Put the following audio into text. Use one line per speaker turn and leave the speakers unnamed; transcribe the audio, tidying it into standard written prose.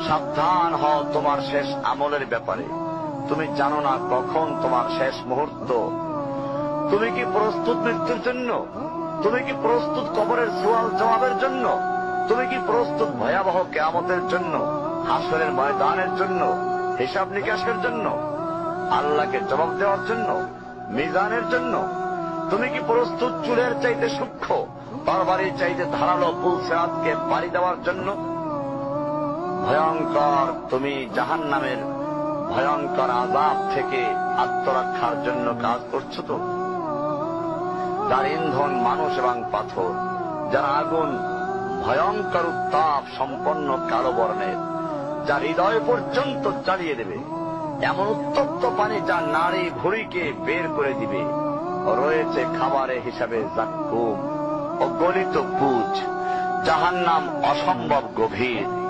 সাবধান হও তোমার শেষ আমলের ব্যাপারে। তুমি জানো না কখন তোমার শেষ মুহূর্ত। তুমি কি প্রস্তুত মৃত্যুর জন্য? তুমি কি প্রস্তুত কবরের সওয়াল জবাবের জন্য? তুমি কি প্রস্তুত ভয়াবহ কিয়ামতের জন্য, হাসরের ময়দানের জন্য, হিসাব নিকাশের জন্য, আল্লাহকে জবাব দেওয়ার জন্য, মিজানের জন্য? তুমি কি প্রস্তুত চুলের চাইতে সূক্ষ্ম, তরবারির চাইতে ধারালো পুলসিরাতকে পাড়ি দেওয়ার জন্য? ভয়ঙ্কর তুমি জাহান্নামের ভয়ঙ্কর আযাব থেকে আত্মরক্ষার জন্য কাজ করছো তো? যার ইন্ধন মানুষ এবং পাথর, যার আগুন ভয়ঙ্কর উত্তাপ সম্পন্ন কালো বর্ণের, যা হৃদয় পর্যন্ত জ্বালিয়ে দেবে, এমন উত্তপ্ত পানি যা নাড়ি ভুঁড়িকে বের করে দিবে। রয়েছে খাবারের হিসাবে জাক্কুম ও গলিত পুঁজ। জাহান্নাম অসম্ভব গভীর।